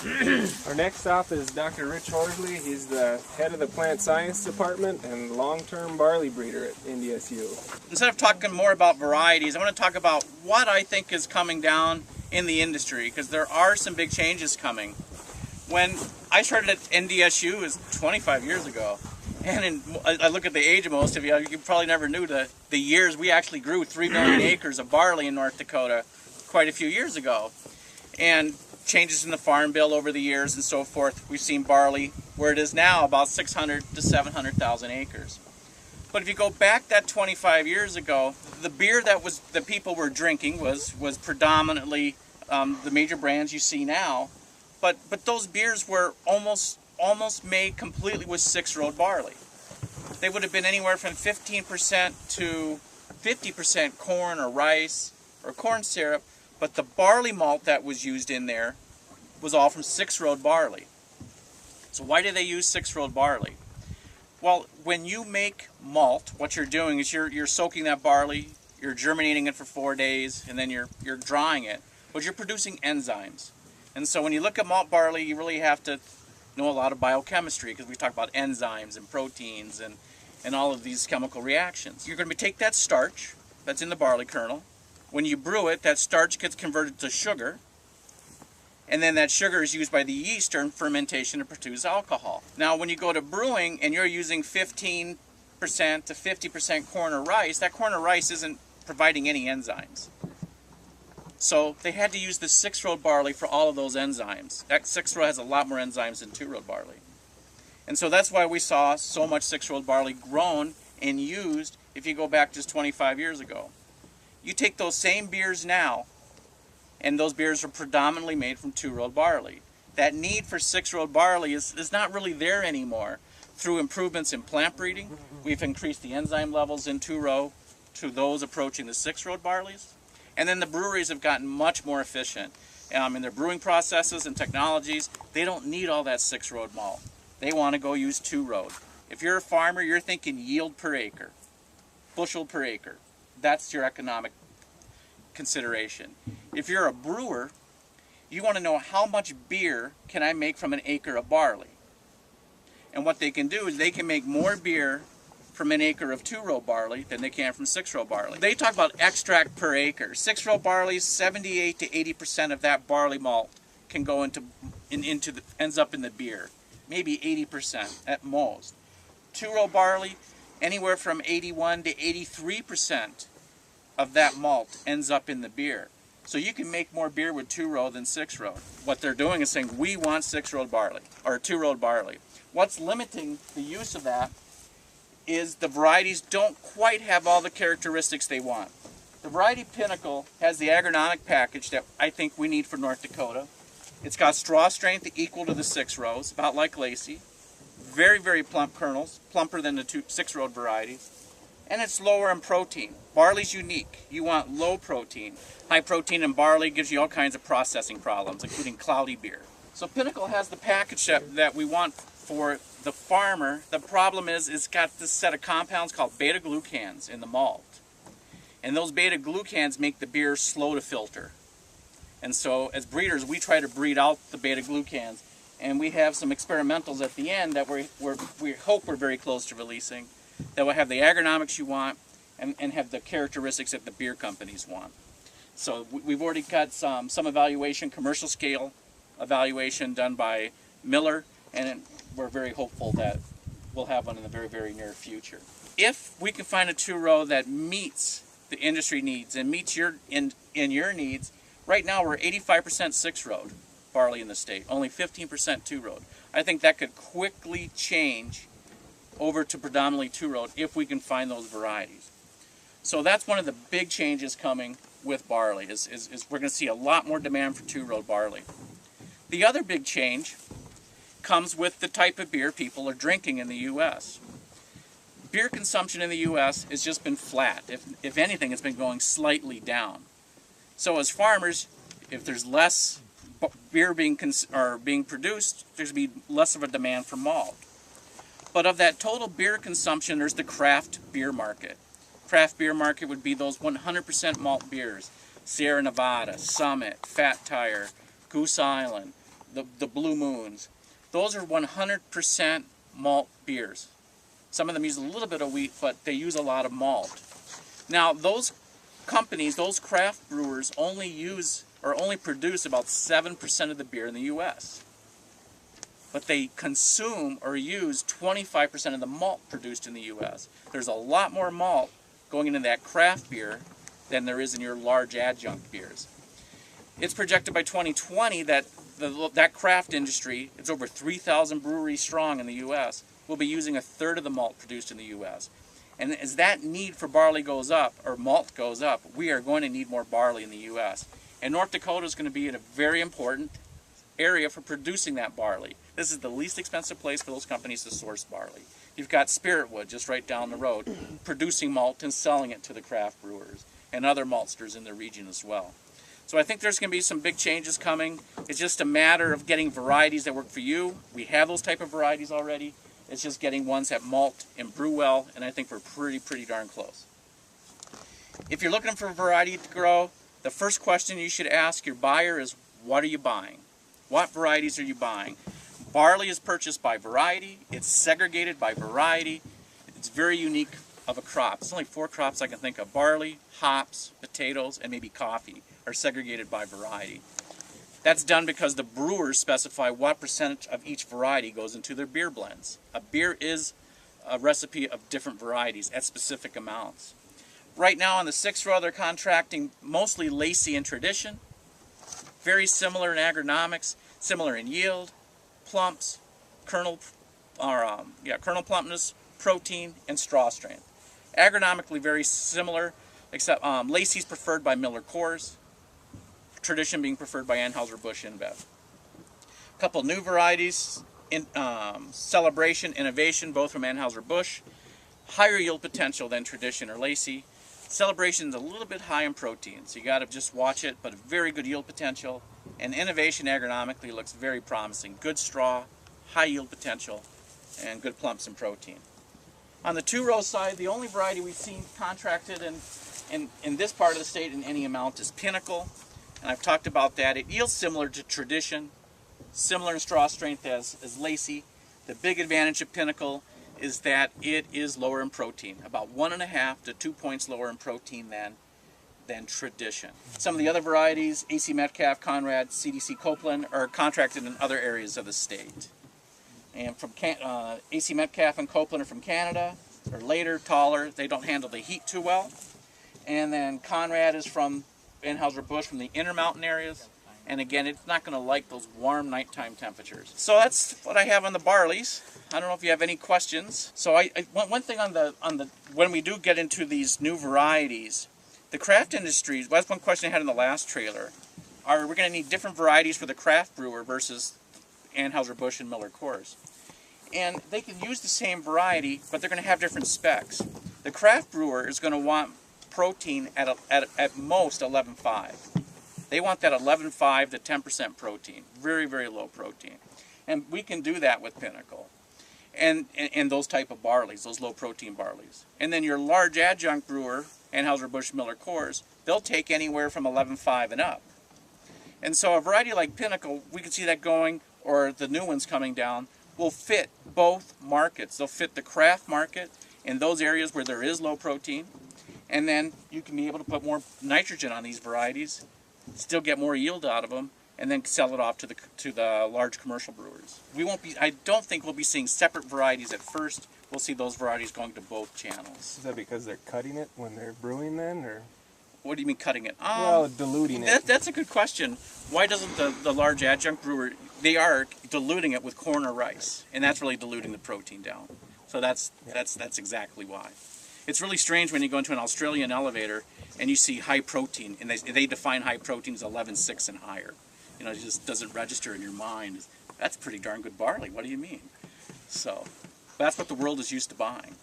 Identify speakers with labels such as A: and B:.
A: Our next stop is Dr. Rich Horsley. He's the head of the plant science department and long-term barley breeder at NDSU.
B: Instead of talking more about varieties, I want to talk about what I think is coming down in the industry, because there are some big changes coming. When I started at NDSU, it was 25 years ago, and I look at the age of most of you, you probably never knew the years we actually grew 3 million acres of barley in North Dakota quite a few years ago. And changes in the farm bill over the years and so forth, we've seen barley where it is now about 600 to 700,000 acres. But if you go back that 25 years ago, the beer that people were drinking was predominantly the major brands you see now. But those beers were almost made completely with 6-row barley. They would have been anywhere from 15% to 50% corn or rice or corn syrup, but the barley malt that was used in there was all from 6-row barley. So why do they use 6-row barley? Well, when you make malt, what you're doing is you're soaking that barley, you're germinating it for 4 days, and then you're drying it, but you're producing enzymes. And so when you look at malt barley, you really have to know a lot of biochemistry, because we talk about enzymes and proteins and all of these chemical reactions. You're going to take that starch that's in the barley kernel. When you brew it, that starch gets converted to sugar, and then that sugar is used by the yeast during fermentation to produce alcohol. Now, when you go to brewing and you're using 15% to 50% corn or rice, that corn or rice isn't providing any enzymes. So they had to use the 6-row barley for all of those enzymes. That 6-row has a lot more enzymes than 2-row barley. And so that's why we saw so much 6-row barley grown and used if you go back just 25 years ago. You take those same beers now, and those beers are predominantly made from 2-row barley. That need for 6-row barley is not really there anymore. Through improvements in plant breeding, we've increased the enzyme levels in 2-row to those approaching the 6-row barleys. And then the breweries have gotten much more efficient in their brewing processes and technologies. They don't need all that 6-row malt. They want to go use 2-row. If you're a farmer, you're thinking yield per acre, bushel per acre. That's your economic consideration. If you're a brewer, you want to know how much beer can I make from an acre of barley. And what they can do is they can make more beer from an acre of 2-row barley than they can from 6-row barley. They talk about extract per acre. 6-row barley, 78 to 80% of that barley malt can go ends up in the beer. Maybe 80% at most. 2-row barley, anywhere from 81 to 83% of that malt ends up in the beer. So you can make more beer with 2-row than 6-row. What they're doing is saying, we want 6-row barley, or 2-row barley. What's limiting the use of that is the varieties don't quite have all the characteristics they want. The variety Pinnacle has the agronomic package that I think we need for North Dakota. It's got straw strength equal to the 6-rows, about like Lacey. Very, very plump kernels, plumper than the 6-row varieties. And it's lower in protein. Barley's unique. You want low protein. High protein in barley gives you all kinds of processing problems, including cloudy beer. So Pinnacle has the package that we want for the farmer. The problem is it's got this set of compounds called beta-glucans in the malt. And those beta-glucans make the beer slow to filter. And so as breeders, we try to breed out the beta-glucans. And we have some experimentals at the end that we hope we're very close to releasing, that will have the agronomics you want and have the characteristics that the beer companies want. So we've already got some evaluation, commercial scale evaluation done by Miller, and we're very hopeful that we'll have one in the very, very near future. If we can find a 2-row that meets the industry needs and meets your needs, right now we're 85% 6-row barley in the state, only 15% 2-row. I think that could quickly change over to predominantly 2-row if we can find those varieties. So that's one of the big changes coming with barley, is we're going to see a lot more demand for 2-row barley. The other big change comes with the type of beer people are drinking in the U.S. Beer consumption in the U.S. has just been flat. If anything, it's been going slightly down. So as farmers, if there's less beer being produced, there's going to be less of a demand for malt. But of that total beer consumption, there's the craft beer market. Craft beer market would be those 100% malt beers. Sierra Nevada, Summit, Fat Tire, Goose Island. the Blue Moons. Those are 100% malt beers. Some of them use a little bit of wheat, but they use a lot of malt. Now, those companies, those craft brewers, only use or only produce about 7% of the beer in the U.S. But they consume or use 25% of the malt produced in the U.S. There's a lot more malt going into that craft beer than there is in your large adjunct beers. It's projected by 2020 that that craft industry, it's over 3,000 breweries strong in the U.S., will be using a third of the malt produced in the U.S. And as that need for barley goes up, or malt goes up, we are going to need more barley in the U.S. And North Dakota is going to be in a very important area for producing that barley. This is the least expensive place for those companies to source barley. You've got Spiritwood just right down the road producing malt and selling it to the craft brewers and other maltsters in the region as well. So I think there's going to be some big changes coming. It's just a matter of getting varieties that work for you. We have those type of varieties already. It's just getting ones that malt and brew well, and I think we're pretty darn close. If you're looking for a variety to grow, the first question you should ask your buyer is, what are you buying? What varieties are you buying? Barley is purchased by variety. It's segregated by variety. It's very unique of a crop. There's only 4 crops I can think of. Barley, hops, potatoes, and maybe coffee are segregated by variety. That's done because the brewers specify what percentage of each variety goes into their beer blends. A beer is a recipe of different varieties at specific amounts. Right now on the 6th row, they're contracting mostly Lacey and Tradition. Very similar in agronomics, similar in yield, plumps, kernel plumpness, protein, and straw strength. Agronomically very similar, except Lacey's preferred by Miller Coors, Tradition being preferred by Anheuser-Busch InBev. A couple new varieties, Celebration, Innovation, both from Anheuser-Busch. Higher yield potential than Tradition or Lacey. Celebration's a little bit high in protein, so you got to just watch it, but a very good yield potential. And Innovation agronomically looks very promising. Good straw, high yield potential, and good plumps in protein. On the 2-row side, the only variety we've seen contracted in this part of the state in any amount is Pinnacle. And I've talked about that. It yields similar to Tradition, similar in straw strength as Lacey. The big advantage of Pinnacle is that it is lower in protein, about 1.5 to 2 points lower in protein than Tradition. Some of the other varieties, AC Metcalf, Conrad, CDC Copeland, are contracted in other areas of the state. And from AC Metcalf and Copeland are from Canada. They're later, taller. They don't handle the heat too well. And then Conrad is from Anheuser-Busch, from the Intermountain areas. And again, it's not going to like those warm nighttime temperatures. So that's what I have on the barleys. I don't know if you have any questions. So one thing on the when we do get into these new varieties, the craft industries, well, that's one question I had in the last trailer. Are we going to need different varieties for the craft brewer versus Anheuser-Busch and Miller Coors? And they can use the same variety, but they're going to have different specs. The craft brewer is going to want protein at most 11.5. They want that 11.5 to 10% protein, very, very low protein. And we can do that with Pinnacle and those type of barleys, those low protein barleys. And then your large adjunct brewer, Anheuser-Busch, Miller Coors, they'll take anywhere from 11.5 and up. And so a variety like Pinnacle, we can see that going, or the new ones coming down, will fit both markets. They'll fit the craft market in those areas where there is low protein, and then you can be able to put more nitrogen on these varieties, still get more yield out of them, and then sell it off to the large commercial brewers. I don't think we'll be seeing separate varieties at first. We'll see those varieties going to both channels.
A: Is that because they're cutting it when they're brewing then, or?
B: What do you mean cutting it?
A: Well, diluting it.
B: That's a good question. Why doesn't the large adjunct brewer, they are diluting it with corn or rice, and that's really diluting the protein down. So that's exactly why. It's really strange when you go into an Australian elevator and you see high protein, and they define high protein as 11.6 and higher. You know, it just doesn't register in your mind. That's pretty darn good barley. What do you mean? So that's what the world is used to buying.